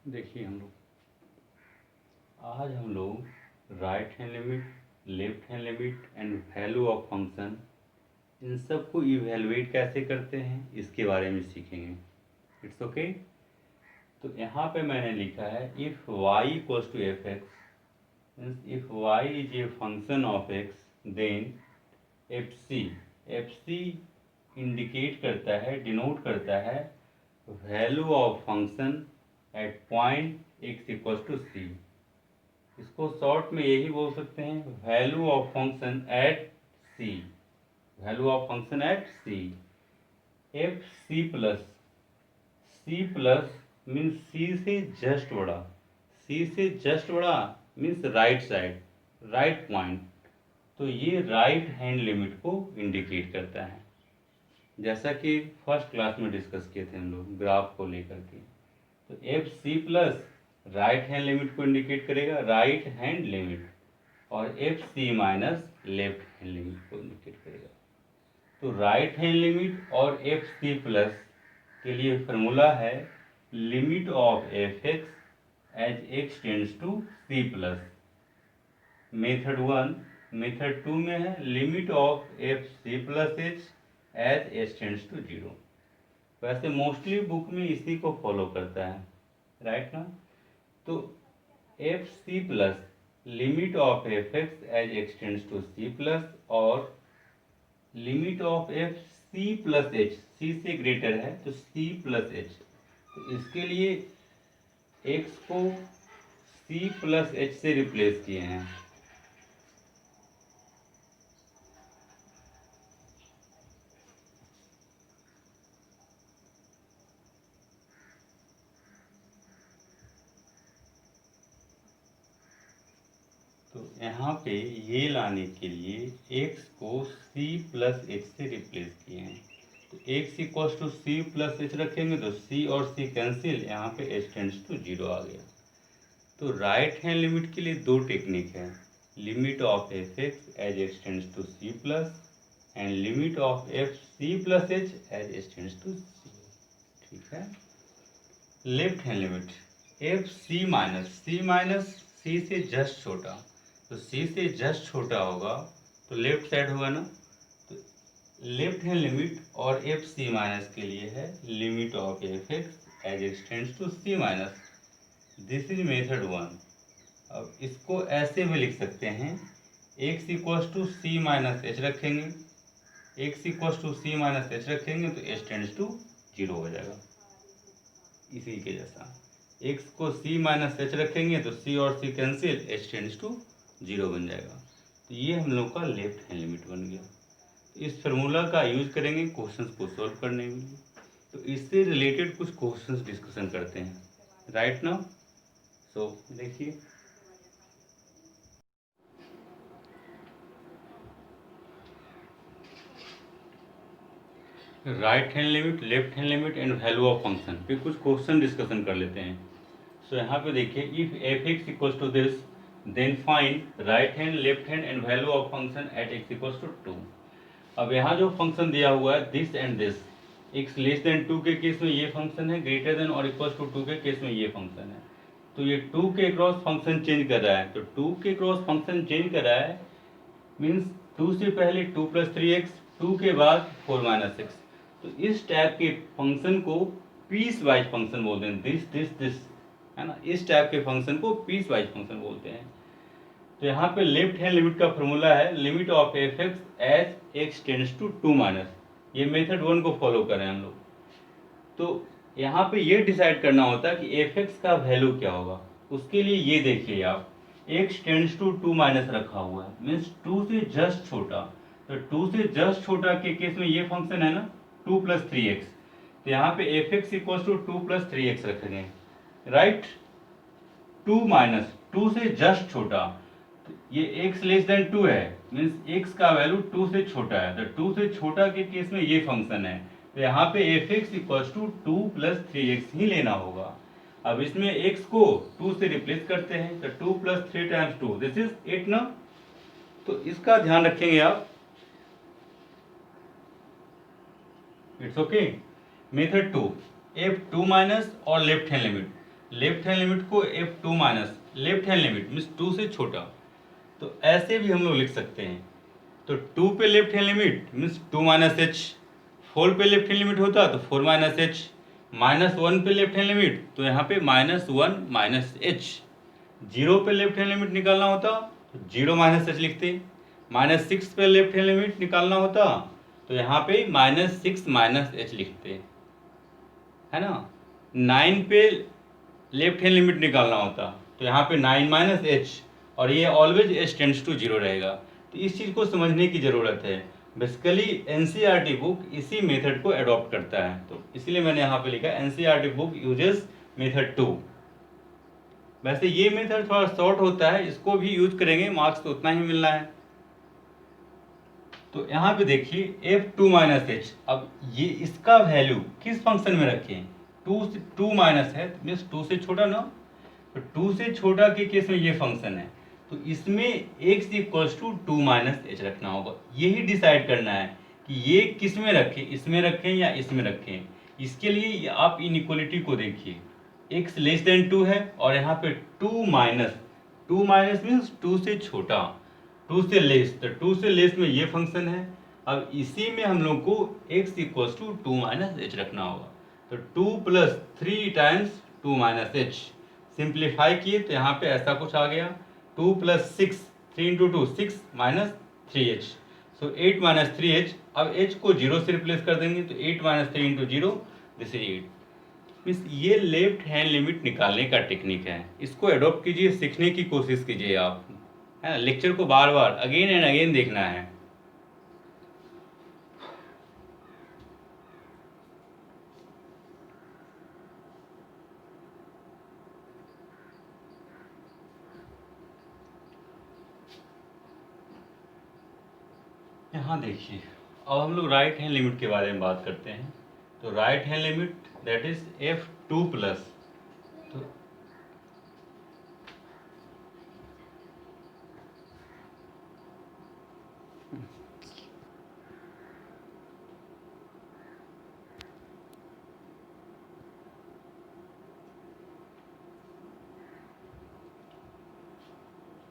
देखिए आज हम लोग right hand limit, left hand limit and value of function, इन सब को इवेलुएट कैसे करते हैं इसके बारे में सीखेंगे। It's okay. तो यहाँ पे मैंने लिखा है if y equals to F X, means if y is a function of x, then F C indicate करता है, डिनोट करता है value of function at point x equals to C. इसको शॉर्ट में यही बोल सकते हैं value of function at C, value of function at C. F C plus means C से जस्ट बड़ा, सी से जस्ट बड़ा means right side, right point. तो ये राइट हैंड लिमिट को इंडिकेट करता है, जैसा कि फर्स्ट क्लास में डिस्कस किए थे हम लोग ग्राफ को लेकर के। तो F C plus right hand limit को इंडिकेट करेगा, राइट हैंड लिमिट, और F C minus left hand limit को इंडिकेट करेगा। तो राइट हैंड लिमिट और एफ सी प्लस के लिए फार्मूला है limit of F X as X tends to C plus. Method 1, method 2 में है limit of F C plus H as H tends to 0। वैसे मोस्टली बुक में इसी को फॉलो करता है, राइट ना। तो F C plus limit of F X as X tends to C plus, और limit of F C plus H, C से ग्रेटर है तो सी प्लस एच। तो इसके लिए एक्स को सी प्लस एच से रिप्लेस किए हैं। तो यहाँ पे ये लाने के लिए x को c प्लस एच से रिप्लेस किए हैं। तो x equals to C plus H रखेंगे तो c और c कैंसिल, यहाँ पे h टेंड्स टू 0 आ गया। तो राइट हैंड लिमिट के लिए दो टेक्निक है, limit of F X as X tends to C plus and limit of F C plus H as H tends to C. ठीक है। Left hand limit F C minus C से just छोटा, तो सी से just छोटा होगा तो left side होगा ना। तो लेफ्ट हैंड लिमिट और एफ सी माइनस के लिए है limit of F X as X tends to C minus. This is method 1। अब इसको ऐसे भी लिख सकते हैं, X equals to C minus H रखेंगे, X equals to C minus H रखेंगे तो एच टेंड्स टू 0 हो जाएगा। इसी के जैसा x को c माइनस एच रखेंगे तो c और c cancel, h tends to 0 बन जाएगा। तो ये हम लोग का लेफ्ट हैंड लिमिट बन गया। तो इस फार्मूला का यूज करेंगे क्वेश्चंस को सॉल्व करने के लिए। तो इससे रिलेटेड कुछ क्वेश्चंस डिस्कशन करते हैं, राइट ना। सो देखिए, right hand limit, left hand limit and value of function पे कुछ क्वेश्चन डिस्कशन कर लेते हैं। सो यहाँ पे देखिए if F X equals to this then find right hand, left hand and value of function at X equals to 2। अब यहाँ जो फंक्शन दिया हुआ है this and this, X less than 2 के केस में ये फंक्शन है, ग्रेटर देन और इक्वल्स टू 2 के केस में ये फंक्शन है। तो ये 2 के क्रॉस फंक्शन चेंज कर रहा है, तो 2 के क्रॉस फंक्शन चेंज कर रहा है मीन्स 2 से पहले 2 प्लस 3x, 2 के बाद 4 माइनस एक्स। तो इस टाइप के फंक्शन को पीस वाइज फंक्शन बोलते हैं, दिस है ना। इस टाइप के फंक्शन को पीस वाइज फंक्शन बोलते हैं। तो यहाँ पे लेफ्ट हैंड लिमिट का फॉर्मूला है limit of F X as X tends to 2 minus, ये मेथड 1 को फॉलो करें हम लोग। तो यहाँ पे ये डिसाइड करना होता है कि एफ एक्स का वैल्यू क्या होगा। उसके लिए ये देखिए आप, एक्स टेंड्स टू 2 माइनस रखा हुआ है मीन्स 2 से जस्ट छोटा। तो 2 से जस्ट छोटा के केस में ये फंक्शन है ना 2 प्लस 3x। तो यहाँ पे F X equals to 2 plus 3x रखेंगे, राइट। 2 माइनस 2 से जस्ट छोटा, तो ये x लेस देन 2 है मीन्स x का वैल्यू 2 से छोटा है। तो 2 से छोटा के केस में ये फंक्शन है, तो यहाँ पे F X equals to 2 plus 3x ही लेना होगा। अब इसमें x को 2 से रिप्लेस करते हैं, तो 2 प्लस 3 टाइम्स 2 दिस इज 8 ना। तो इसका ध्यान रखेंगे आप, it's okay. Method 2 F 2 minus और left hand limit. Left hand limit को f2 minus left hand limit means 2 से छोटा, तो ऐसे भी हम लोग लिख सकते हैं। तो 2 पे left hand limit means 2 minus H, 4 पे लेफ्ट हैंड लिमिट होता तो 4 माइनस एच, -1 पे लेफ्ट हैंड लिमिट तो यहाँ पे -1 माइनस एच, 0 पे लेफ्ट हैंड लिमिट निकालना होता तो 0 माइनस एच लिखते, -6 पे लेफ्ट हैंड लिमिट निकालना होता तो यहाँ पे -6 माइनस एच लिखते, है ना। 9 पे लेफ्ट हैंड लिमिट निकालना होता तो यहाँ पे 9 माइनस एच, और ये ऑलवेज एच टेंड्स टू 0 रहेगा। तो इस चीज़ को समझने की ज़रूरत है। बेसिकली एनसीईआरटी बुक इसी मेथड को अडॉप्ट करता है, तो इसलिए मैंने यहाँ पे लिखा एनसीईआरटी बुक यूजेस मेथड 2। वैसे ये मेथड थोड़ा शॉर्ट होता है, इसको भी यूज करेंगे मार्क्स तो उतना ही मिलना है। तो यहाँ पे देखिए f2 माइनस एच, अब ये इसका वैल्यू किस फंक्शन में रखें, 2 माइनस है मीन्स 2 से छोटा ना, तो 2 से छोटा के केस में ये फंक्शन है, तो इसमें x equals to 2 minus H रखना होगा। यही डिसाइड करना है कि ये किस में रखें, इसमें रखें या इसमें रखें। इसके लिए आप इनइक्वलिटी को देखिए, x लेस देन 2 है और यहाँ पे 2 माइनस मीन्स 2 से छोटा, 2 से लेस, तो 2 से लेस में ये फंक्शन है। अब इसी में हम लोग को x equals to 2 minus H रखना होगा, तो 2 plus 3 times 2 minus H, simplify किए तो यहाँ पे ऐसा कुछ आ गया, 2 plus 6, 3 into 2 6 minus 3h, so 8 minus 3h। अब h को 0 से रिप्लेस कर देंगे तो 8 minus 3 into 0 this is 8। Means ये लेफ्ट हैंड लिमिट निकालने का टेक्निक है, इसको अडॉप्ट कीजिए, सीखने की कोशिश कीजिए आप, है ना। लेक्चर को बार बार अगेन एंड अगेन देखना है। यहाँ देखिए, अब हम लोग राइट हैंड लिमिट के बारे में बात करते हैं। तो right hand limit that is f2 plus, तो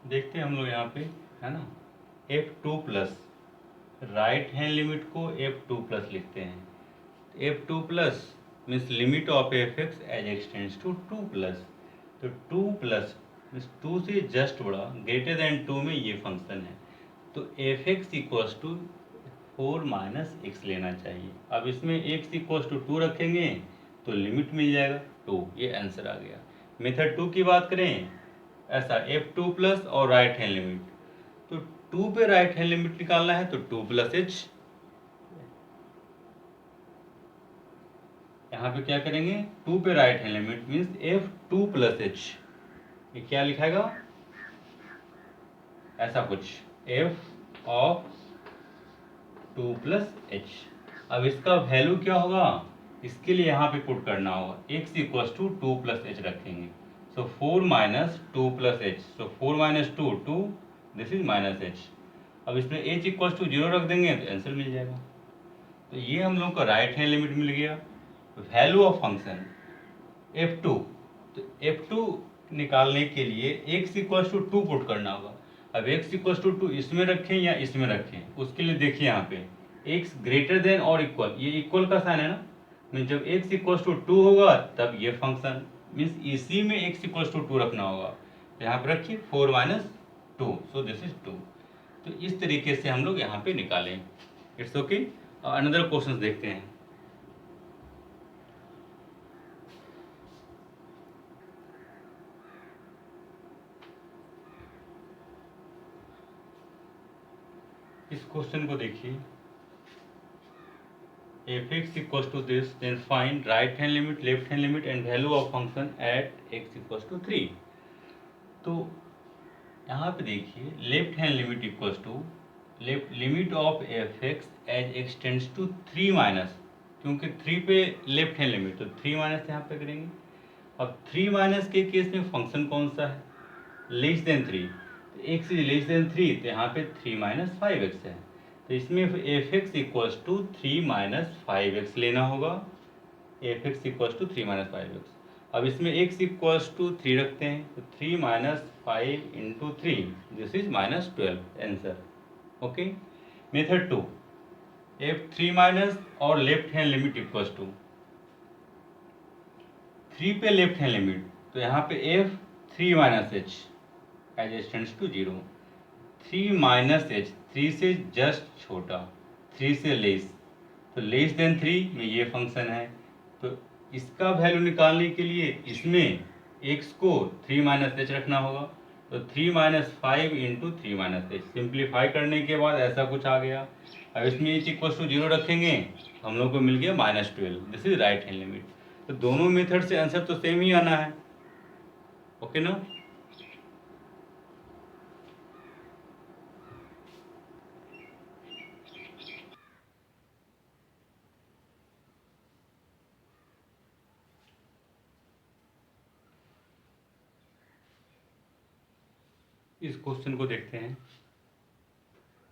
देखते हैं हम लोग यहाँ पे, है ना, f2 plus, right hand limit को f2 प्लस लिखते हैं। f2 plus means limit of fx as x tends to 2 plus, तो 2 प्लस मीन्स 2 से जस्ट बड़ा, ग्रेटर देन 2 में ये फंक्शन है, तो fx equals to 4 minus X लेना चाहिए। अब इसमें x इक्वल्स टू 2 रखेंगे तो लिमिट मिल जाएगा 2, ये आंसर आ गया। मेथड 2 की बात करें, ऐसा f2 प्लस और राइट हैंड लिमिट, तो 2 पे राइट हैंड लिमिट निकालना है तो 2 प्लस एच, यहाँ पे क्या करेंगे, 2 पे right hand limit means f2 plus H, ये क्या लिखाएगा ऐसा कुछ, f ऑफ 2 प्लस एच। अब इसका वैल्यू क्या होगा, इसके लिए यहाँ पे पुट करना होगा, x equals to 2 plus H रखेंगे, so 4 minus 2 plus H, so 4 minus 2 2, this is minus H. अब इसमें h इक्वल्स टू 0 रख देंगे तो आंसर मिल जाएगा। तो ये हम लोग का राइट हैंड लिमिट मिल गया। वैल्यू ऑफ फंक्शन f2, तो f2 निकालने के लिए x इक्वल्स टू 2 पुट करना होगा। अब x इक्वल्स टू 2 इसमें रखें या इसमें रखें, उसके लिए देखिए यहाँ पे x ग्रेटर देन और इक्वल, ये इक्वल का साइन है ना, मीन्स जब x इक्वल्स टू 2 होगा तब ये फंक्शन, मीन्स इसी में x इक्वल्स टू 2 रखना होगा। तो यहाँ पे रखिए 4 माइनस 2, सो दिस इज 2। तो इस तरीके से हम लोग यहाँ पे निकालें, इट्स ओके। अनदर क्वेश्चन देखते हैं। इस क्वेश्चन को देखिए, fx equals to this, then find right hand limit, left hand limit and value of function at x equals to 3। तो यहाँ पे देखिए left hand limit equals to left limit of fx as x tends to 3 minus, क्योंकि 3 पे left hand limit तो 3 minus यहाँ पे करेंगे। अब 3 माइनस के केस में फंक्शन कौन सा है, लेस देन 3, तो x इज लेस देन 3, तो यहाँ पे 3 माइनस 5x है, तो इसमें fx equals to 3 minus 5x लेना होगा, fx equals to 3 minus 5x। अब इसमें x इक्वल्स टू 3 रखते हैं, तो 3 minus 5 into 3, this is -12 answer. Okay. Method 2, f3 minus और left hand limit equals to 3 पे लेफ्ट हैंड लिमिट, तो यहाँ पे f3 minus h as x tends to 0, 3 minus h 3 से जस्ट छोटा, 3 से लेस, तो लेस देन 3 में ये फंक्शन है। तो इसका वैल्यू निकालने के लिए इसमें x को 3 माइनस एच रखना होगा, तो 3 minus 5 into 3 minus H, simplify करने के बाद ऐसा कुछ आ गया। अब इसमें h इक्वल टू 0 रखेंगे, हम लोग को मिल गया -12, this is right hand limit. तो दोनों मेथड से आंसर तो सेम ही आना है। ओके ना। इस क्वेश्चन को देखते हैं।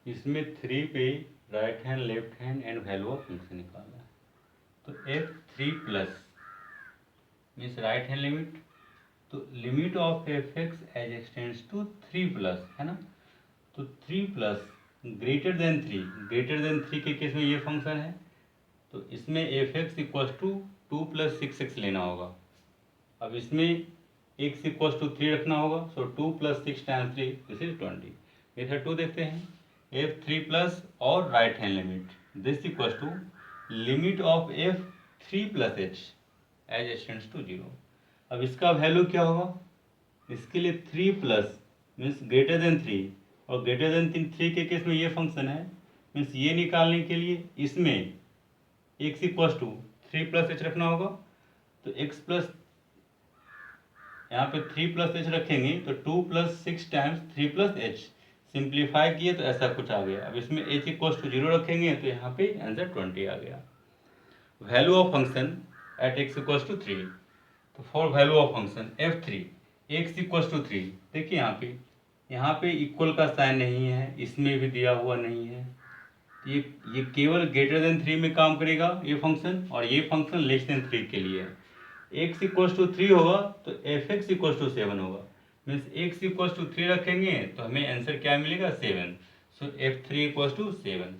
इसमें 3 पे right hand left hand and value of function निकालना है। तो f3 plus means right hand limit, तो limit of F X as x tends to 3 plus, है ना। तो 3 plus greater than 3, greater than 3 के केस में ये फंक्शन है, तो इसमें F X equals to 2 plus 6x लेना होगा। अब इसमें x इक्वल्स टू 3 रखना होगा, so 2 plus 6 times 3, this is 20। Method 2 देखते हैं। f3 प्लस और right hand limit, this equals to limit of f3 plus h as x tends to 0। अब इसका वैल्यू क्या होगा, इसके लिए 3 प्लस मीन्स ग्रेटर देन 3, और ग्रेटर देन 3 के केस में ये फंक्शन है, मीन्स ये निकालने के लिए इसमें x equals to 3 plus H रखना होगा, तो x प्लस यहाँ पे 3 प्लस एच रखेंगे, तो 2 plus 6 times 3 plus H, simplify किए तो ऐसा कुछ आ गया। अब इसमें h इक्वल्स टू 0 रखेंगे, तो यहाँ पे आंसर 20 आ गया। Value of function at x equals to 3, तो for value of function f3 x equals to 3, देखिए यहाँ पे इक्वल का साइन नहीं है, इसमें भी दिया हुआ नहीं है, ये केवल ग्रेटर देन 3 में काम करेगा ये फंक्शन, और ये फंक्शन लेस देन 3 के लिए है। x इक्वल्स टू 3 होगा तो एफ एक्स इक्वल्स टू 7 होगा, मीन्स x इक्वल्स टू 3 रखेंगे तो हमें आंसर क्या मिलेगा 7, सो f3 इक्वल्स टू 7,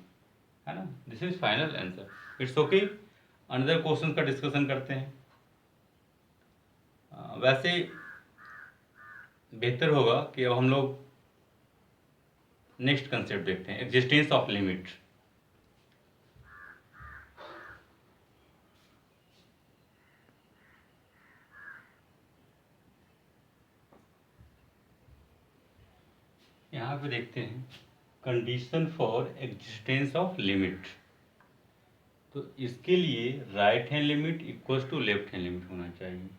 है ना। This is final answer. It's okay. Another question का डिस्कशन करते हैं। वैसे बेहतर होगा कि अब हम लोग नेक्स्ट कंसेप्ट देखते हैं, एग्जिस्टेंस ऑफ लिमिट। यहाँ पे देखते हैं condition for existence of limit. तो इसके लिए right hand limit equals to left hand limit होना चाहिए,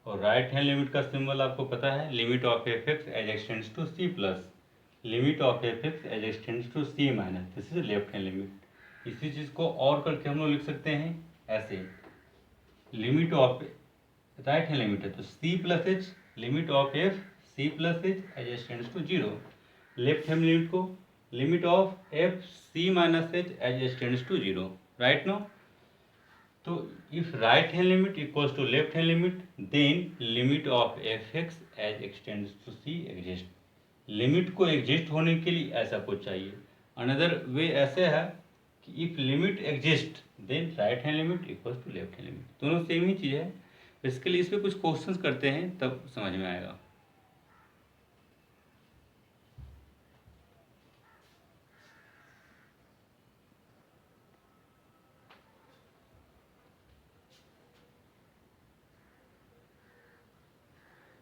और राइट हैंड लिमिट का सिंबल आपको पता है, limit of F X as x tends to C plus limit of F X as x tends to C minus, this is left hand limit. इसी चीज़ को और करके हम लोग लिख सकते हैं ऐसे, limit of right hand limit है तो C plus H, limit of F C plus H as x tends to 0। Left hand limit को limit of F C minus H as x tends to 0, right no. तो if right hand limit equals to left hand limit, then limit of F X as x tends to C exist. Limit को exist होने के लिए ऐसा कुछ चाहिए। Another way ऐसे है कि if limit exist then right hand limit equals to left hand limit, दोनों सेम ही चीज़ है। बेसिकली इस पर कुछ क्वेश्चंस करते हैं तब समझ में आएगा।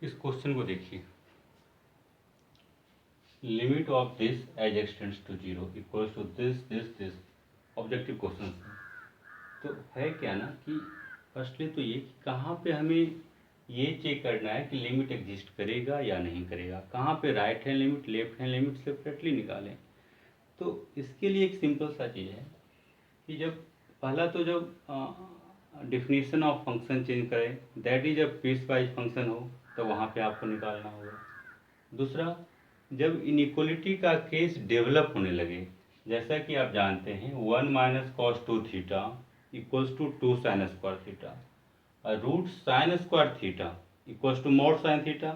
इस क्वेश्चन को देखिए, limit of this as x tends to 0 equals to this objective question है। तो है क्या ना कि फर्स्टली तो ये कि कहाँ पे हमें ये चेक करना है कि लिमिट एग्जिस्ट करेगा या नहीं करेगा, कहाँ पे right hand limit left hand limit separately निकालें। तो इसके लिए एक सिंपल सा चीज़ है कि जब पहला तो जब डिफिनीशन ऑफ फंक्शन चेंज करें, दैट इज जब पीस वाइज फंक्शन हो तो वहाँ पे आपको निकालना होगा। दूसरा, जब इनइक्वलिटी का केस डेवलप होने लगे, जैसा कि आप जानते हैं 1 minus cos 2 theta equals to 2 sine square theta, root sine square theta equals to mod sine theta,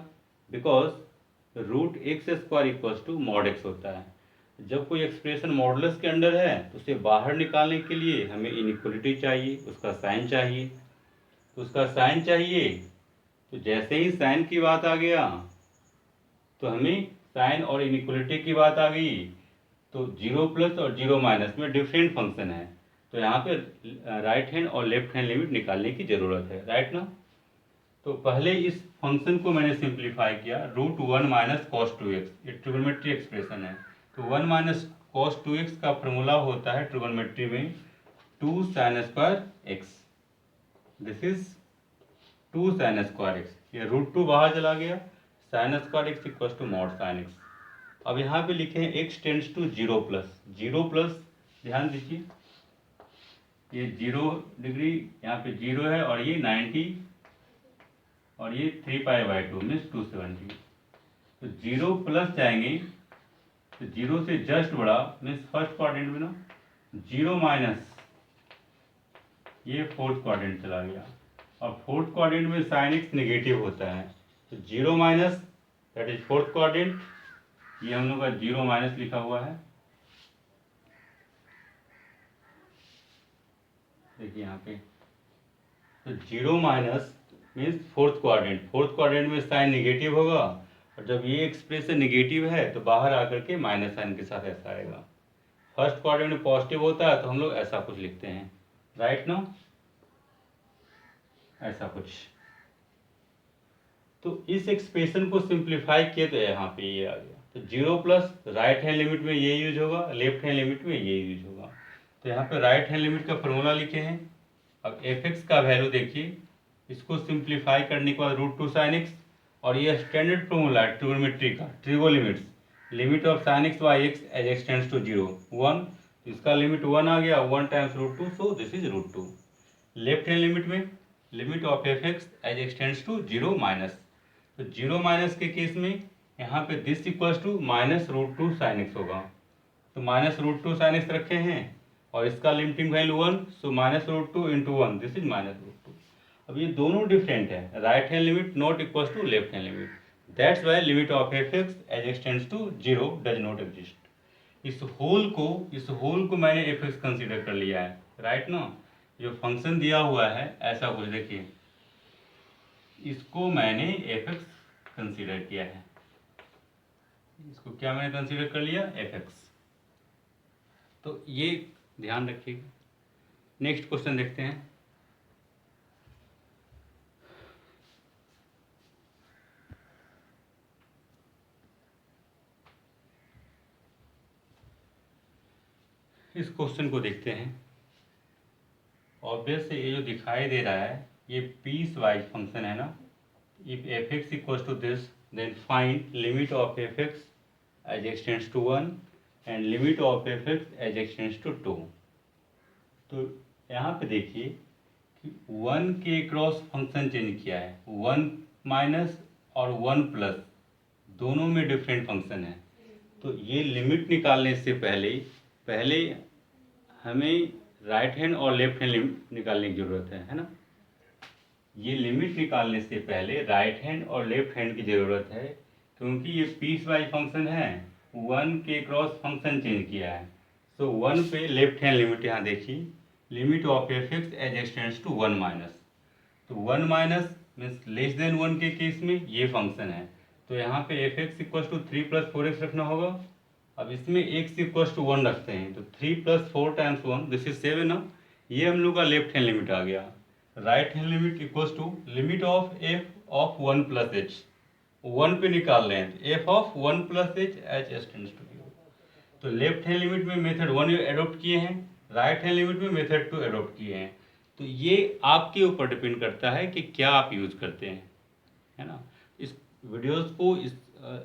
because root X square equals to mod X होता है। जब कोई एक्सप्रेशन मॉडुलस के अंडर है तो उसे बाहर निकालने के लिए हमें इनइक्वलिटी चाहिए, उसका साइन चाहिए। तो उसका साइन चाहिए तो जैसे ही साइन की बात आ गया तो हमें साइन और इनइक्वलिटी की बात आ गई, तो जीरो प्लस और जीरो माइनस में डिफरेंट फंक्शन है, तो यहाँ पे राइट हैंड और लेफ्ट हैंड लिमिट निकालने की ज़रूरत है, राइट ना। तो पहले इस फंक्शन को मैंने सिंप्लीफाई किया, root one minus cos two X, ये ट्रिगोनोमेट्री एक्सप्रेशन है। तो one minus cos two X का फॉर्मूला होता है ट्रिगोनोमेट्री में two sine square X, this is two sine square X, ये रूट टू बाहर चला गया, sine square X equal to mod sine X. अब यहाँ पे लिखे हैं X tends to zero plus, zero plus ध्यान दीजिए ये 0 डिग्री यहाँ पे 0 है और ये 90 और ये 3π/2 मीन्स 270। तो 0 प्लस जाएंगे तो 0 से जस्ट बड़ा मीन्स फर्स्ट क्वाड्रेंट में ना, 0 माइनस ये फोर्थ क्वाड्रेंट चला गया, और फोर्थ क्वाड्रेंट में साइन एक्स नेगेटिव होता है, तो 0 minus that is fourth quadrant, ये हम लोग का 0 माइनस लिखा हुआ है, देखिए यहाँ पे। तो 0 minus means fourth quadrant, fourth quadrant में साइन नेगेटिव होगा, और जब ये एक्सप्रेशन नेगेटिव है तो बाहर आकर के माइनस साइन के साथ ऐसा आएगा। फर्स्ट क्वाड्रेंट में पॉजिटिव होता है तो हम लोग ऐसा कुछ लिखते हैं, राइट ना, ऐसा कुछ। तो इस एक्सप्रेशन को सिंप्लीफाई किए तो यहाँ पे ये आ गया, तो 0 प्लस राइट हैंड लिमिट में ये यूज होगा, लेफ्ट हैंड लिमिट में ये यूज होगा। तो यहाँ पे राइट हैंड लिमिट का फॉर्मूला लिखे हैं। अब एफ एक्स का वैल्यू देखिए, इसको सिंप्लीफाई करने के बाद रूट टू साइन एक्स, और ये स्टैंडर्ड फॉर्मूला है ट्रिगोनोमेट्री का, trigo limits, limit of sine X by X as X tends to 0 1, इसका लिमिट 1 आ गया, 1 times root two, so this is root two. Left hand limit में limit of F X as X tends to 0 minus, तो 0 minus के case में यहाँ पे this equals to minus root two sine X होगा, तो minus root two sine X रखे हैं और इसका limiting value 1, so minus root two into 1, this is minus root two. अब ये दोनों डिफरेंट है, right hand limit not equals to left hand limit, that's why limit of F X as X tends to 0 does not exist. इस whole को मैंने F x consider कर लिया है, राइट ना। जो फंक्शन दिया हुआ है ऐसा कुछ, देखिए इसको मैंने एफ एक्स कंसिडर किया है, इसको क्या मैंने कंसिडर कर लिया, एफ एक्स। तो ये ध्यान रखिएगा। नेक्स्ट क्वेश्चन देखते हैं। इस क्वेश्चन को देखते हैं। ऑब्वियस ये जो दिखाई दे रहा है ये पीस वाइज फंक्शन है ना। If F X equals to this then find limit of F X as X tends to 1 and limit of F X as X tends to 2। तो यहाँ पे देखिए कि 1 के क्रॉस फंक्शन चेंज किया है, 1 माइनस और 1 प्लस दोनों में डिफरेंट फंक्शन है। तो ये लिमिट निकालने से पहले हमें राइट हैंड और लेफ्ट हैंड लिमिट निकालने की ज़रूरत है ना। ये लिमिट निकालने से पहले राइट हैंड और लेफ्ट हैंड की ज़रूरत है, क्योंकि ये पीस वाइज फंक्शन है, 1 के क्रॉस फंक्शन चेंज किया है। सो 1 पे लेफ्ट हैंड लिमिट यहाँ देखिए, limit of F X as X tends to 1 minus, तो 1 माइनस मीन्स लेस देन 1 के केस में ये फंक्शन है, तो यहाँ पे F X equal to 3 plus 4x रखना होगा। अब इसमें x इक्वल टू 1 रखते हैं, तो 3 प्लस 4 टाइम्स 1 दिस इज 7 ना। ये हम लोग का लेफ्ट हैंड लिमिट आ गया। Right hand limit equal to limit of F of 1 plus H, 1 पे निकाल रहे हैं, तो F of 1 plus H H as tends to 0। तो लेफ्ट हैंड लिमिट में मेथड 1 एडोप्ट किए हैं, राइट हैंड लिमिट में मेथड 2 एडोप्ट किए हैं। तो ये आपके ऊपर डिपेंड करता है कि क्या आप यूज़ करते हैं, है ना। इस वीडियोस को, इस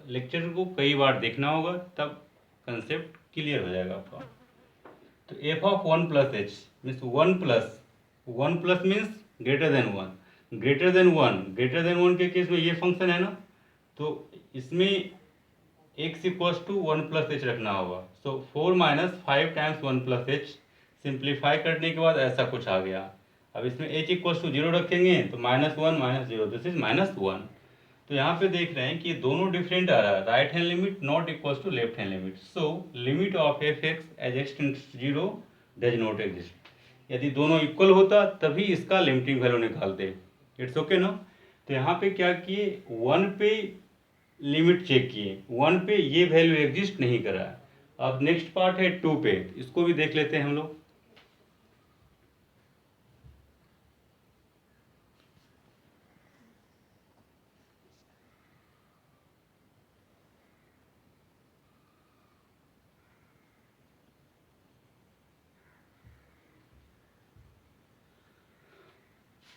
लेक्चर को कई बार देखना होगा, तब कंसेप्ट क्लियर हो जाएगा आपका। तो F of 1 plus H means 1 plus means greater then 1, greater than 1 के केस में ये फंक्शन है ना, तो इसमें x equals to 1 plus H रखना होगा। So 4 minus 5 times 1 plus H, simplify करने के बाद ऐसा कुछ आ गया। अब इसमें h इक्वल टू 0 रखेंगे तो -1 -0, दिस इज -1। तो यहाँ पे देख रहे हैं कि दोनों डिफरेंट आ रहा है, right hand limit not equal to left hand limit. So limit of F X as X tends to 0 does not exist. यदि दोनों इक्वल होता तभी इसका लिमिटिंग वैल्यू निकालते। इट्स ओके ना। तो यहाँ पे क्या किए, 1 पे लिमिट चेक किए, 1 पे ये वैल्यू एग्जिस्ट नहीं करा। अब नेक्स्ट पार्ट है 2 पे, इसको भी देख लेते हैं हम लोग।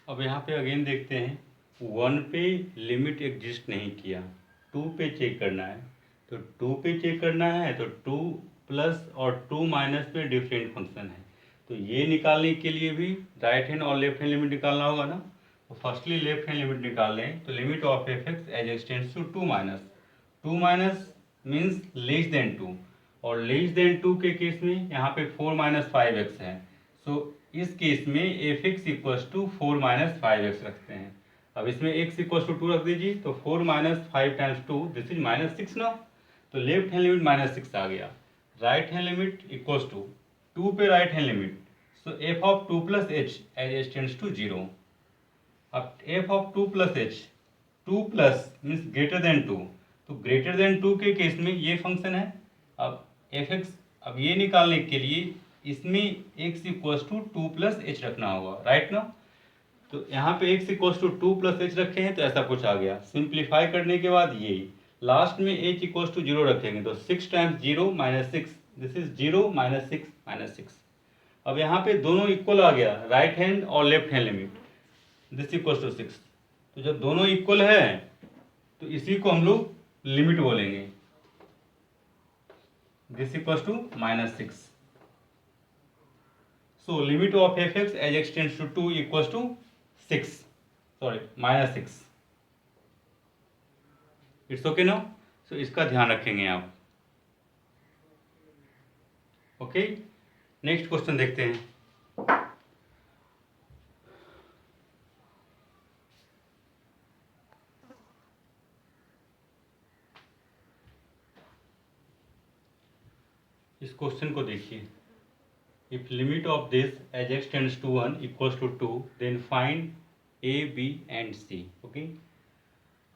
अब यहाँ पे अगेन देखते हैं, 1 पे लिमिट एग्जिस्ट नहीं किया, 2 पे चेक करना है। तो 2 पे चेक करना है तो 2 प्लस और 2 माइनस में डिफरेंट फंक्शन है, तो ये निकालने के लिए भी राइट हैंड और लेफ्ट हैंड लिमिट निकालना होगा ना। तो फर्स्टली लेफ्ट हैंड लिमिट निकाल लें, तो limit of F X as X tends to 2 minus, 2 minus means less than 2, और लेस देन 2 के केस में यहाँ पे 4 माइनस 5x है। सो इस केस में F X equals to 4 minus 5x रखते हैं। अब इसमें x इक्वल्स टू 2 रख दीजिए, तो 4 माइनस 5 टाइम्स 2, दिस इज -6 ना। तो लेफ्ट हैंड लिमिट -6 आ गया। Right hand limit equals to 2 पे right hand limit, so F of 2 plus H as H tends to 0। अब F of 2 plus H, 2 plus means greater than 2, तो greater than 2 के case में ये function है। अब एफ एक्स, अब ये निकालने के लिए इसमें x equals to 2 plus H रखना होगा, राइट ना। तो यहाँ पे x equals to 2 plus H रखे हैं तो ऐसा कुछ आ गया। सिंप्लीफाई करने के बाद ये लास्ट में h इक्वल्स टू 0 रखेंगे, तो 6 टाइम्स 0 -6, दिस इज 0 -6 -6। अब यहाँ पे दोनों इक्वल आ गया, राइट हैंड और left hand limit, this equals to 6। तो जब दोनों इक्वल है तो इसी को हम लोग लिमिट बोलेंगे, this equals to -6। So limit of fx as x tends to 2 equals to 6, sorry -6। It's okay now? So इसका ध्यान रखेंगे आप। ओके, नेक्स्ट क्वेश्चन देखते हैं। इस क्वेश्चन को देखिए, if limit of this as x tends to 1 equals to 2 then find a b and c। Okay,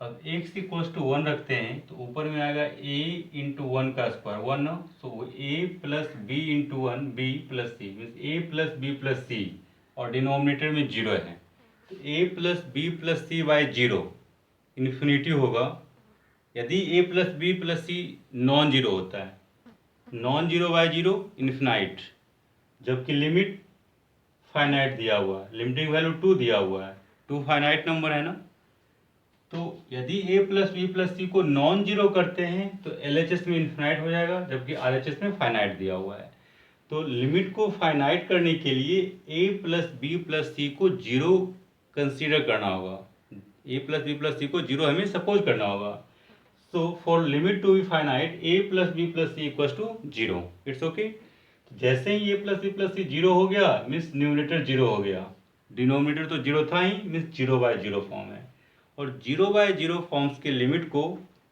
अब x इक्वल्स टू 1 रखते हैं तो ऊपर में आएगा a इंटू 1 का square 1, so a plus B into 1 b plus C, means a plus B plus C, और denominator में 0 है, तो a plus B plus C by 0 infinity होगा यदि a plus B plus C non zero होता है, non zero by 0 infinite, जबकि limit finite दिया हुआ है, लिमिटिंग वैल्यू 2 दिया हुआ है, 2 फाइनाइट नंबर है ना। तो यदि a plus B plus C को नॉन जीरो करते हैं तो LHS में इन्फिनाइट हो जाएगा, जबकि RHS में फाइनाइट दिया हुआ है। तो लिमिट को फाइनाइट करने के लिए a plus B plus C को जीरो कंसीडर करना होगा, a plus B plus C को जीरो हमें सपोज करना होगा। So for limit to be finite a plus B plus C equals to 0। It's okay. जैसे ही a plus B plus C 0 हो गया मीन्स न्यूमरेटर 0 हो गया, डिनोमिनेटर तो 0 था ही, मीन्स 0 बाय 0 फॉर्म है। और 0 बाय 0 फॉर्म्स के लिमिट को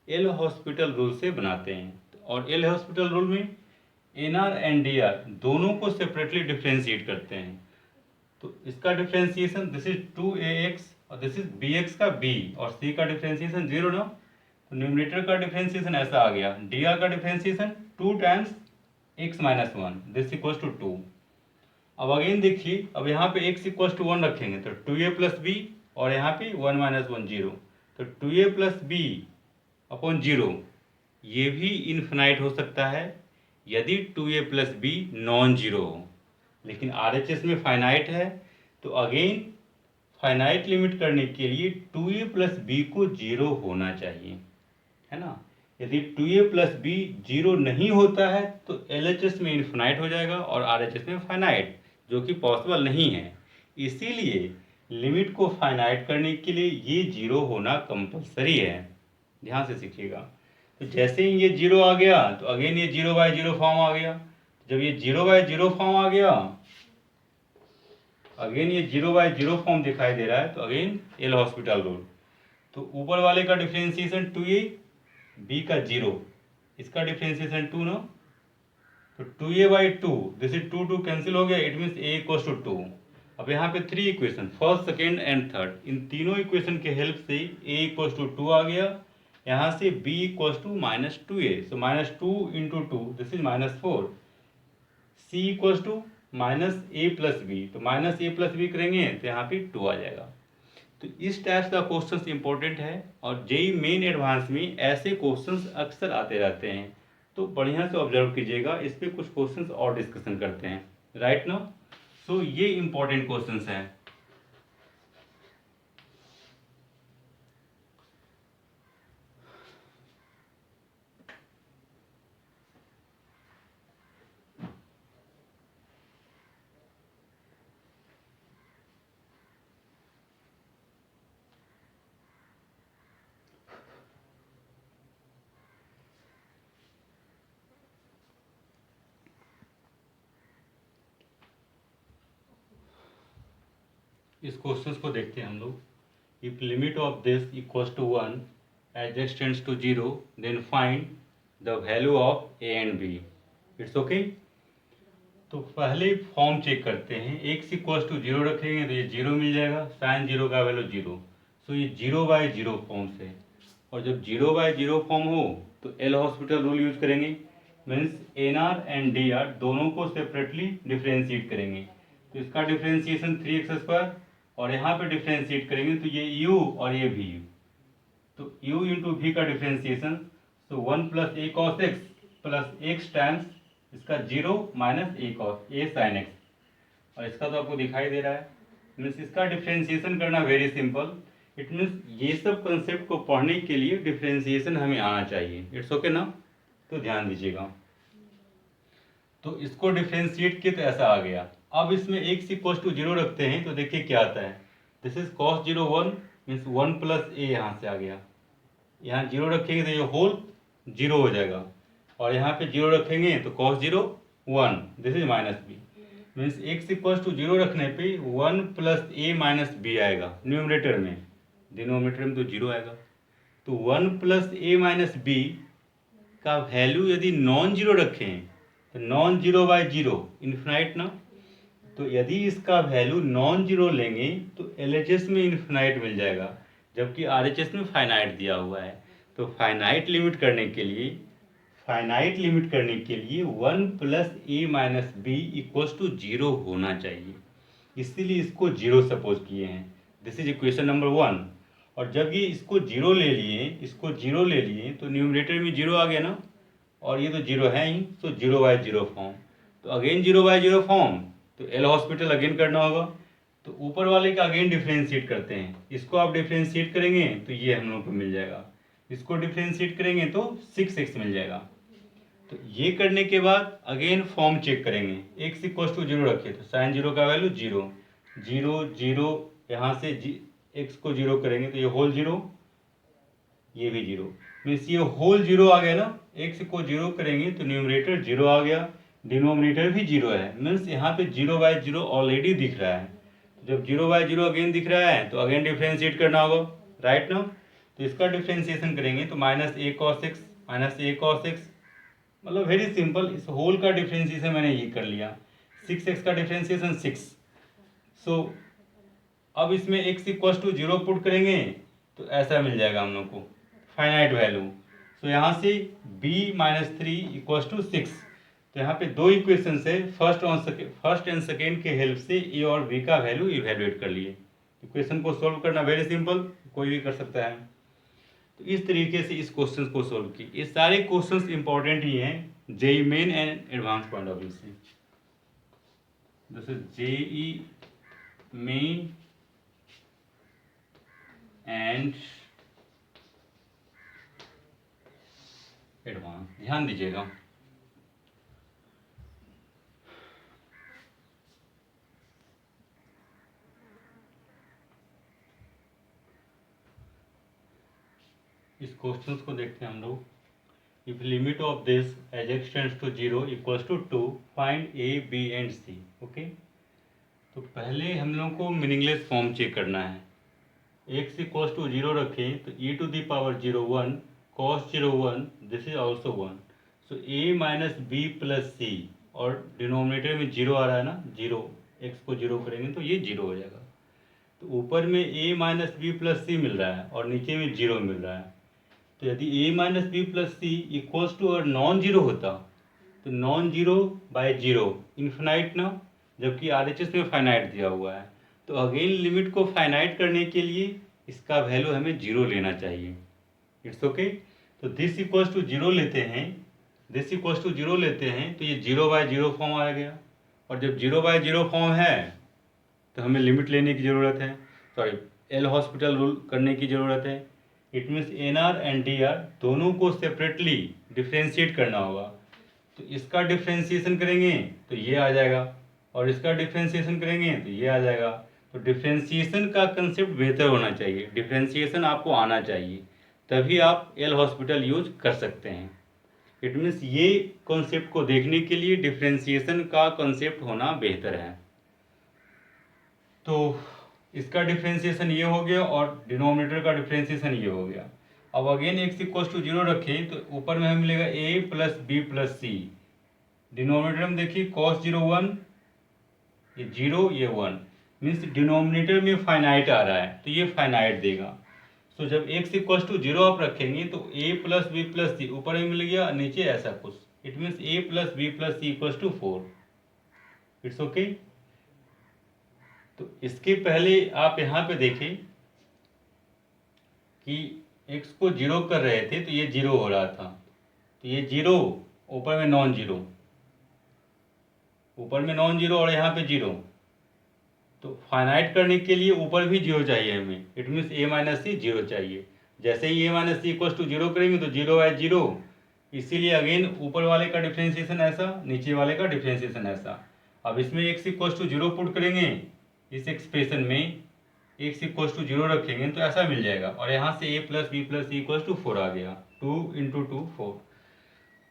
एल हॉस्पिटल रूल से बनाते हैं, और एल हॉस्पिटल रूल में NR एंड DR दोनों को सेपरेटली डिफ्रेंशिएट करते हैं। तो इसका डिफ्रेंशिएशन दिस इज 2ax और दिस इज bx का b, और c का डिफ्रेंशिएशन 0 ना। तो न्यूमरेटर का डिफ्रेंशिएशन ऐसा आ गया, dr का differentiation 2 times x minus 1, this equals to 2। अब अगेन देखिए, अब यहाँ पे x इक्वल्स टू 1 रखेंगे तो 2a प्लस बी, और यहाँ पे 1 माइनस 1 0, तो 2a प्लस बी अपॉन 0 ये भी इन्फिनाइट हो सकता है यदि 2a plus B non zero हो, लेकिन RHS में फाइनाइट है। तो अगेन फाइनाइट लिमिट करने के लिए 2a प्लस बी को 0 होना चाहिए, है ना। यदि 2a प्लस बी 0 नहीं होता है तो LHS में इन्फिनाइट हो जाएगा और RHS में फाइनाइट, जो कि पॉसिबल नहीं है। इसीलिए लिमिट को फाइनाइट करने के लिए ये 0 होना कंपलसरी है, ध्यान से सीखिएगा। तो जैसे ही ये 0 आ गया तो अगेन ये 0 बाय 0 फॉर्म आ गया। जब ये 0 बाय 0 फॉर्म आ गया, अगेन ये 0/0 फॉर्म दिखाई दे रहा है, तो अगेन एल हॉस्पिटल रूल। तो ऊपर वाले का डिफ्रेंसिएशन 2a, बी का 0, इसका डिफ्रेंसिएशन 2 ना, तो 2a/2, दिस इज 2 कैंसिल हो गया, it means a equals to 2। अब यहाँ पे 3 equation, first second and third, इन तीनों इक्वेशन के हेल्प से a इक्वल्स टू 2 आ गया, यहाँ से b equals to -2a, so -2 × 2, this is -4, c equals to -a+b, तो -a+b करेंगे तो यहाँ पे 2 आ जाएगा। तो इस टाइप का क्वेश्चन इंपॉर्टेंट है, और जेई मेन एडवांस में ऐसे क्वेश्चंस अक्सर आते रहते हैं, तो बढ़िया से ऑब्जर्व कीजिएगा। इस पे कुछ क्वेश्चंस और डिस्कशन करते हैं, राइट नाउ। सो ये इंपॉर्टेंट क्वेश्चंस हैं। इस क्वेश्चंस को देखते हैं हम लोग। If limit of this equals to 1 as x tends to 0, then find the value of a and b। It's okay. तो पहले फॉर्म चेक करते हैं। x इक्वल्स टू 0 रखेंगे तो ये 0 मिल जाएगा, साइन 0 का वैल्यू 0, सो ये 0/0 फॉर्म से। और जब 0/0 फॉर्म हो तो एल हॉस्पिटल रूल यूज करेंगे, मीन्स एनआर एंड डीआर दोनों को सेपरेटली डिफ्रेंशिएट करेंगे। तो इसका डिफ्रेंशिएशन 3x², और यहाँ पे डिफ्रेंशिएट करेंगे तो ये u और ये v, तो u × v का डिफ्रेंशिएशन, तो 1 + a cos x plus x times इसका 0 - a cos a sin x, और इसका तो आपको दिखाई दे रहा है। मीन्स इसका डिफ्रेंशिएशन करना वेरी सिंपल। इट मीन्स ये सब कंसेप्ट को पढ़ने के लिए डिफ्रेंशिएशन हमें आना चाहिए। इट्स ओके ना, तो ध्यान दीजिएगा। तो इसको डिफ्रेंशिएट किए तो ऐसा आ गया। अब इसमें x इक्वल्स टू 0 रखते हैं तो देखिए क्या आता है। This is cos 0 1, means 1 + a यहाँ से आ गया। यहाँ 0 रखेंगे तो ये होल 0 हो जाएगा, और यहाँ पे 0 रखेंगे तो cos 0 1, this is -b, means x equals to 0 रखने पे 1 + a - b आएगा न्यूमरेटर में, डिनोमिनेटर में तो 0 आएगा। तो 1 + a - b का वैल्यू यदि नॉन जीरो रखें तो नॉन जीरो/0 इन्फिनाइट ना, तो यदि इसका वैल्यू नॉन जीरो लेंगे तो एलएचएस में इन्फिनाइट मिल जाएगा, जबकि आरएचएस में फाइनाइट दिया हुआ है। तो फाइनाइट लिमिट करने के लिए 1 + a - b इक्वल्स टू 0 होना चाहिए, इसीलिए इसको 0 सपोज किए हैं। This is equation number 1। और जब ये इसको 0 ले लिए तो न्यूमरेटर में 0 आ गया ना, और ये तो 0 है ही, तो 0/0 फॉर्म। तो अगेन 0/0 फॉर्म, तो एल हॉस्पिटल अगेन करना होगा। तो ऊपर वाले का अगेन डिफ्रेंशिएट करते हैं। इसको आप डिफ्रेंशिएट करेंगे तो ये हम लोग को मिल जाएगा, इसको डिफ्रेंशिएट करेंगे तो 6x मिल जाएगा। तो ये करने के बाद अगेन फॉर्म चेक करेंगे। x इक्वल्स टू 0 रखे तो साइन 0 का वैल्यू 0, 0 0, यहाँ से x को 0 करेंगे तो ये होल 0, ये भी 0, मीन्स ये होल 0 आ गया ना। x को 0 करेंगे तो न्यूमरेटर 0 आ गया, डिनोमिनेटर भी 0 है, मीन्स यहाँ पे 0/0 ऑलरेडी दिख रहा है। जब 0/0 अगेन दिख रहा है तो अगेन डिफ्रेंशिएट करना होगा, राइट ना। तो इसका डिफ्रेंशिएशन करेंगे तो -a cos x, -a cos x, मतलब वेरी सिंपल। इस होल का डिफ्रेंशिएशन मैंने ये कर लिया, 6x का डिफ्रेंशिएशन 6। सो अब इसमें x इक्वल्स टू 0 पुट करेंगे तो ऐसा मिल जाएगा हम लोग को फाइनाइट वैल्यू। सो यहाँ से b - 3 इक्वल्स टू 6। तो यहाँ पे दो इक्वेशन से फर्स्ट एंड सेकेंड के हेल्प से a और b का वैल्यू इवेलुएट कर लिए। इक्वेशन को सॉल्व करना वेरी सिंपल, कोई भी कर सकता है। तो इस तरीके से इस क्वेश्चन को सॉल्व की। ये सारे क्वेश्चंस इंपॉर्टेंट ही हैं JEE Main and advance point of view से। This is JEE Main and advance, ध्यान दीजिएगा। इस क्वेश्चंस को देखते हैं हम लोग। If limit of this as x tends to 0 equals to 2, find a b and c। Okay, तो पहले हम लोग को मीनिंगलेस फॉर्म चेक करना है। x इक्वल्स टू 0 रखें तो e to the power 0 1 cos 0 1 this is also 1। So a minus B plus C, और डिनोमिनेटर में 0 आ रहा है ना, 0, x को 0 करेंगे तो ये 0 हो जाएगा। तो ऊपर में a माइनस बी प्लस सी मिल रहा है और नीचे में 0 मिल रहा है। तो यदि a minus B plus C equals to अगर नॉन जीरो होता तो non zero by zero infinite ना, जबकि RHS में फाइनाइट दिया हुआ है। तो अगेन लिमिट को फाइनाइट करने के लिए इसका वैल्यू हमें जीरो लेना चाहिए। It's okay. तो दिस इक्वल्स टू जीरो लेते हैं, दिस इक्वल्स टू जीरो लेते हैं तो ये 0 बाय 0 फॉर्म आ गया। और जब 0 बाय 0 फॉर्म है तो हमें लिमिट लेने की ज़रूरत है, सॉरी एल हॉस्पिटल रूल करने की ज़रूरत है। It means NR and DR दोनों को सेपरेटली डिफ्रेंशिएट करना होगा। तो इसका डिफ्रेंशिएशन करेंगे तो ये आ जाएगा, और इसका डिफ्रेंशिएशन करेंगे तो ये आ जाएगा। तो डिफ्रेंशिएशन का कंसेप्ट बेहतर होना चाहिए, डिफ्रेंशिएशन आपको आना चाहिए, तभी आप एल हॉस्पिटल यूज कर सकते हैं। इट मीन्स ये कॉन्सेप्ट को देखने के लिए डिफ्रेंशिएशन का कॉन्सेप्ट होना बेहतर है। तो इसका डिफ्रेंशिएशन ये हो गया और डिनोमिनेटर का डिफ्रेंशिएशन ये हो गया। अब अगेन x इक्वल्स टू 0 रखें तो ऊपर में हमें मिलेगा a plus B plus C. Denominator में देखिए cos 0 1, ये 0 ये 1, मीन्स डिनोमिनेटर में फाइनाइट आ रहा है तो ये फाइनाइट देगा। सो जब x इक्वल्स टू 0 आप रखेंगे तो a plus B plus C ऊपर में मिल गया, नीचे ऐसा कुछ, it means a plus B plus C equals to 4। It's okay. तो इसके पहले आप यहाँ पे देखें कि x को 0 कर रहे थे तो ये 0 हो रहा था, तो ये 0 ऊपर में नॉन जीरो, ऊपर में नॉन जीरो और यहाँ पे 0। तो फाइनाइट करने के लिए ऊपर भी 0 चाहिए हमें, it means a minus C 0 चाहिए। जैसे ही a minus C equals to 0 करेंगे तो 0 बाय 0, इसीलिए अगेन ऊपर वाले का डिफ्रेंशिएशन ऐसा, नीचे वाले का डिफ्रेंशिएशन ऐसा। अब इसमें x इक्वल्स टू 0 पुट करेंगे, इस एक्सप्रेशन में x इक्वल्स टू 0 रखेंगे तो ऐसा मिल जाएगा, और यहाँ से a plus B plus C equals to 4 आ गया, 2 इंटू 2 4।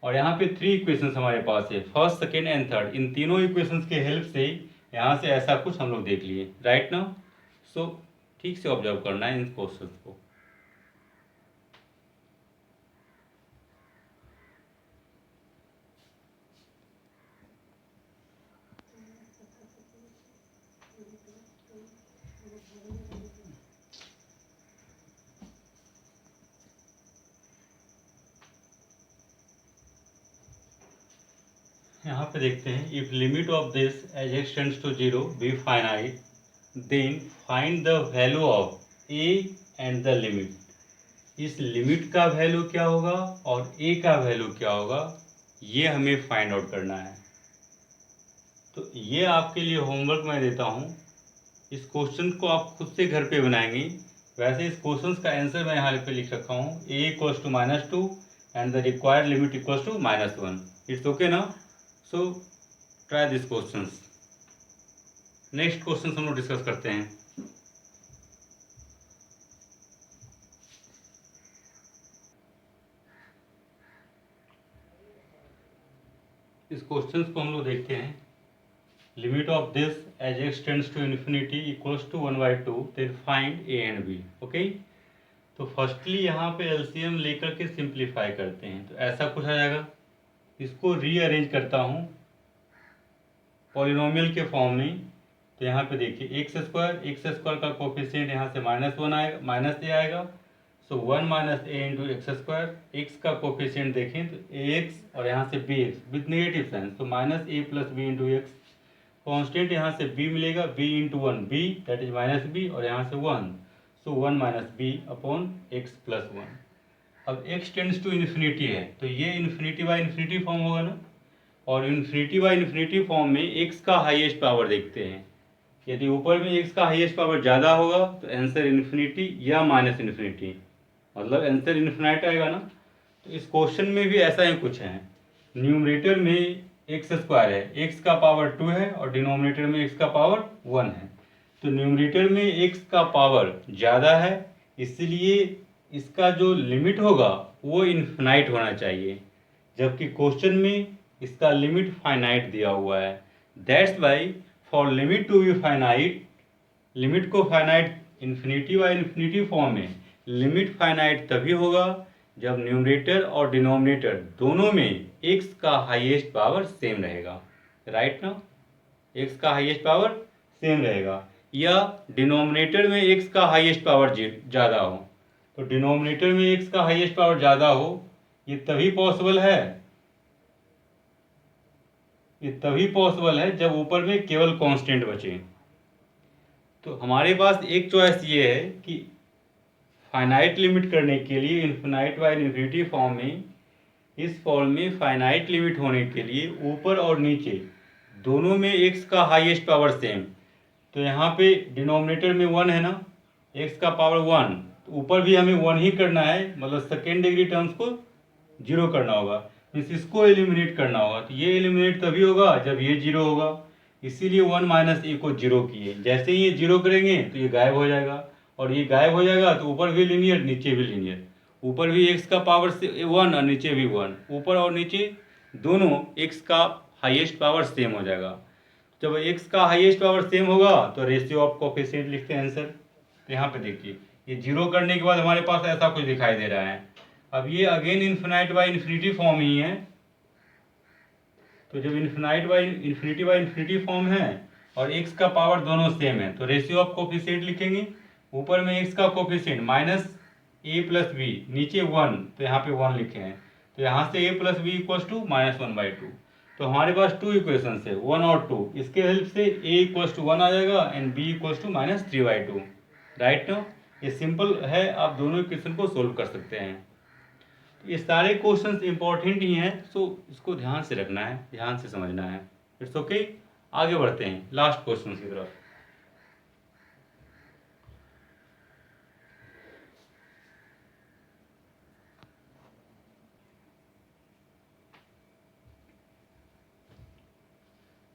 और यहाँ पे 3 इक्वेशंस हमारे पास है, फर्स्ट सेकेंड एंड थर्ड। इन तीनों इक्वेशंस के हेल्प से यहाँ से ऐसा कुछ हम लोग देख लिए, राइट ना। सो ठीक से ऑब्जर्व करना है इन क्वेश्चंस को। यहाँ पे देखते हैं, if limit of this as x tends to 0 be finite then find the value of a and the limit. इस लिमिट का वैल्यू क्या होगा और a का वैल्यू क्या होगा, ये हमें फाइंड आउट करना है। तो ये आपके लिए होमवर्क मैं देता हूँ, इस क्वेश्चन को आप खुद से घर पे बनाएंगे। वैसे इस क्वेश्चन का आंसर मैं यहाँ पे लिख रखा हूँ, a equals to -2 and the required limit equals to -1। It's okay ना। So try this questions. Next question हम लोग डिस्कस करते हैं। इस क्वेश्चन को हम लोग देखते हैं, limit of this as x tends to infinity equals to 1/2 then find a and b। Okay. तो फर्स्टली यहाँ पे एलसीएम लेकर के सिंप्लीफाई करते हैं, तो ऐसा कुछ आ जाएगा। इसको रीअरेंज करता हूँ पॉलिनोमियल के फॉर्म में। तो यहाँ पे देखिए एक्स स्क्वायर का कोफिशिएंट यहाँ से -1 आएगा, -a आएगा। So 1 minus A into X square. X का कोफिशिएंट देखें तो ax और यहाँ से bx विथ नेगेटिव साइन, तो -a plus B into X. Constant यहाँ से b मिलेगा, b into 1 b that is -b, और यहाँ से 1, so 1 minus B upon X plus 1। अब x टेंड्स टू इन्फिनिटी है तो ये इन्फिनिटी बाई इन्फिनिटी फॉर्म होगा ना, और इन्फिनिटी बाई इन्फिनिटी फॉर्म में x का हाईएस्ट पावर देखते हैं। यदि ऊपर में x का हाईएस्ट पावर ज़्यादा होगा तो आंसर इन्फिनिटी या माइनस इन्फिनिटी, मतलब आंसर इन्फिनाइट आएगा ना। तो इस क्वेश्चन में भी ऐसा ही कुछ है, न्यूमरेटर में एक्स स्क्वायर है, x का पावर 2 है, और डिनोमिनेटर में x का पावर 1 है। तो न्यूमरेटर में x का पावर ज़्यादा है, इसलिए इसका जो लिमिट होगा वो इन्फिनाइट होना चाहिए, जबकि क्वेश्चन में इसका लिमिट फाइनाइट दिया हुआ है। That's why for limit to be finite, limit को finite infinity by infinity form में, लिमिट फाइनाइट तभी होगा जब न्यूमरेटर और डिनोमिनेटर दोनों में x का हाईएस्ट पावर सेम रहेगा, राइट ना, x का हाईएस्ट पावर सेम रहेगा, या डिनोमिनेटर में x का हाईएस्ट पावर ज़्यादा हो। तो डिनोमिनेटर में x का हाईएस्ट पावर ज़्यादा हो, ये तभी पॉसिबल है, ये तभी पॉसिबल है जब ऊपर में केवल कांस्टेंट बचे। तो हमारे पास एक चॉइस ये है कि फाइनाइट लिमिट करने के लिए इन्फिनाइट बाई इन्फिनिटी फॉर्म में, इस फॉर्म में फाइनाइट लिमिट होने के लिए ऊपर और नीचे दोनों में x का हाईएस्ट पावर सेम। तो यहाँ पे डिनोमिनेटर में 1 है ना, x का पावर 1, तो ऊपर भी हमें 1 ही करना है, मतलब सेकेंड डिग्री टर्म्स को 0 करना होगा, मीन्स इसको एलिमिनेट करना होगा। तो ये एलिमिनेट तभी होगा जब ये 0 होगा, इसीलिए 1 माइनस ए को 0 किए। जैसे ही ये 0 करेंगे तो ये गायब हो जाएगा, और ये गायब हो जाएगा तो ऊपर भी लीनियर नीचे भी लीनियर, ऊपर भी x का पावर से 1 और नीचे भी 1, ऊपर और नीचे दोनों x का हाईएस्ट पावर सेम हो जाएगा। जब x का हाईएस्ट पावर सेम होगा तो रेशियो ऑफ कोफिशिएंट लिखते हैं आंसर। तो यहाँ पे देखिए ये 0 करने के बाद हमारे पास ऐसा कुछ दिखाई दे रहा है। अब ये again infinite by infinity form ही है, तो जब इन्फिनिटी बाई इन्फिनिटी फॉर्म है और x का पावर दोनों सेम है तो रेशियो ऑफ कोफिशिएंट लिखेंगे। ऊपर में x का coefficient minus a plus B, नीचे 1, तो यहाँ पे 1 लिखे हैं, तो यहाँ से a plus B equals to -1/2। तो हमारे पास 2 इक्वेशन है, 1 और 2, इसके हेल्प से a इक्वल्स टू 1 आ जाएगा and b equals to -3/2, right no. ये सिंपल है, आप दोनों इक्वेशन को सोल्व कर सकते हैं। ये सारे क्वेश्चंस इंपॉर्टेंट ही हैं, सो इसको ध्यान से रखना है, ध्यान से समझना है। इट्स ओके, आगे बढ़ते हैं लास्ट क्वेश्चन की तरफ।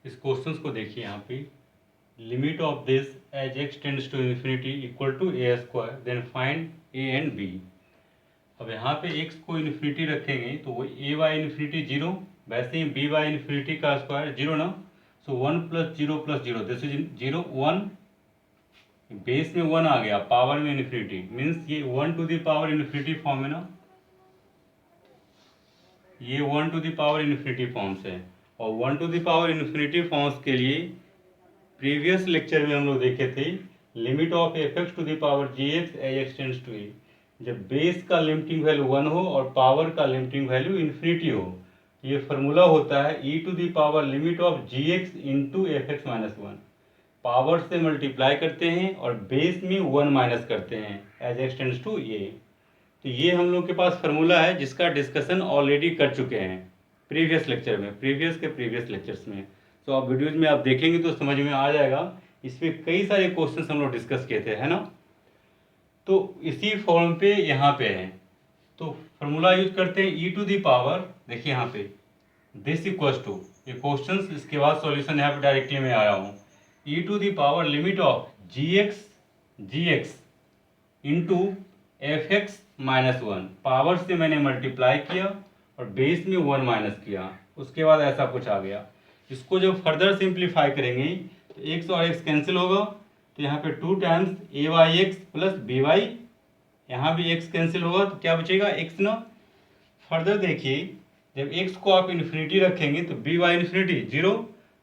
इस क्वेश्चन को देखिए यहाँ पे, limit of this as x tends to infinity equal to a square, then find a and b। अब यहाँ पे x को इन्फिनिटी रखेंगे तो वो a बाई इन्फिनिटी 0, वैसे ही b बाई इन्फिनिटी का स्क्वायर 0 ना, सो 1 + 0 + 0, दिस इज 0 1, बेस में 1 आ गया, पावर में इन्फिनिटी, मीन्स ये 1 to the power infinity form है ना, ये 1 to the power infinity forms है। और 1 to the power infinity forms के लिए प्रीवियस लेक्चर में हम लोग देखे थे, limit of fx to the power gx as x tends to a, जब बेस का लिमिटिंग वैल्यू 1 हो और पावर का लिमिटिंग वैल्यू इन्फिनिटी हो, ये फार्मूला होता है e to the power limit of gx into fx -1। Power से मल्टीप्लाई करते हैं और बेस में 1 माइनस करते हैं as x tends to a। तो ये हम लोग के पास फार्मूला है जिसका डिस्कशन ऑलरेडी कर चुके हैं प्रीवियस लेक्चर में, प्रीवियस लेक्चर्स में। तो आप वीडियोज में आप देखेंगे तो समझ में आ जाएगा, इसमें कई सारे क्वेश्चंस हम लोग डिस्कस किए थे, है ना। तो इसी फॉर्म पे यहाँ पे है, तो फार्मूला यूज करते हैं e टू द पावर, देखिए यहाँ पे दिस इक्वल्स टू, ये क्वेश्चंस इसके बाद सॉल्यूशन यहाँ पे डायरेक्टली मैं आया हूँ, e to the power limit of gx into fx -1, power से मैंने मल्टीप्लाई किया और बेस में 1 माइनस किया, उसके बाद ऐसा कुछ आ गया। इसको जब फर्दर सिंप्लीफाई करेंगे तो x और x कैंसिल होगा, तो यहाँ पे 2 टाइम्स a/x प्लस b/, यहाँ भी x कैंसिल होगा तो क्या बचेगा x ना। फर्दर देखिए, जब x को आप इन्फिनिटी रखेंगे तो b/इन्फिनिटी 0,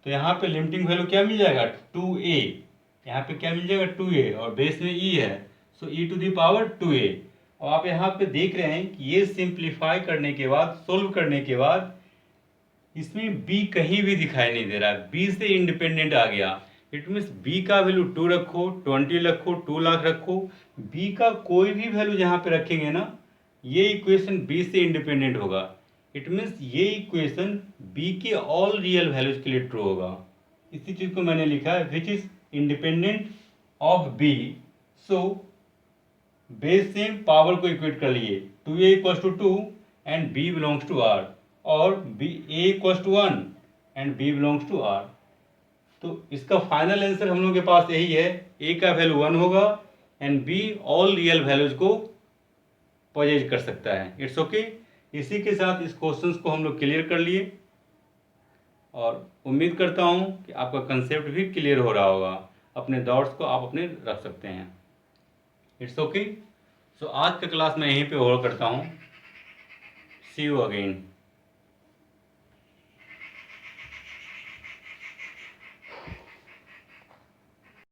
तो यहाँ पे लिमिटिंग वैल्यू क्या मिल जाएगा 2a, यहाँ पे क्या मिल जाएगा 2a, और बेस में e है, so e to the power 2a। और आप यहाँ पे देख रहे हैं कि ये सिंप्लीफाई करने के बाद, सोल्व करने के बाद, इसमें b कहीं भी दिखाई नहीं दे रहा है, b से इंडिपेंडेंट आ गया। इट मीन्स b का वैल्यू 2 रखो, 20 रखो, 2 लाख रखो, b का कोई भी वैल्यू जहाँ पे रखेंगे ना, ये इक्वेशन b से इंडिपेंडेंट होगा। इट मीन्स ये इक्वेशन b के ऑल रियल वैल्यूज के लिए ट्रू होगा। इसी चीज़ को मैंने लिखा है, which is independent of b। So base से पावर को इक्वेट कर लिए, 2a equals to 2 and b belongs to r, और a equals to 1 and b belongs to r। तो इसका फाइनल आंसर हम लोग के पास यही है, a का वैल्यू 1 होगा and b all real values को पोजेज कर सकता है। It's okay. इसी के साथ इस क्वेश्चन को हम लोग क्लियर कर लिए, और उम्मीद करता हूँ कि आपका कंसेप्ट भी क्लियर हो रहा होगा। अपने डाउट्स को आप अपने रख सकते हैं। It's okay. सो आज का क्लास मैं यहीं पे होल्ड करता हूँ। सी यू अगेन।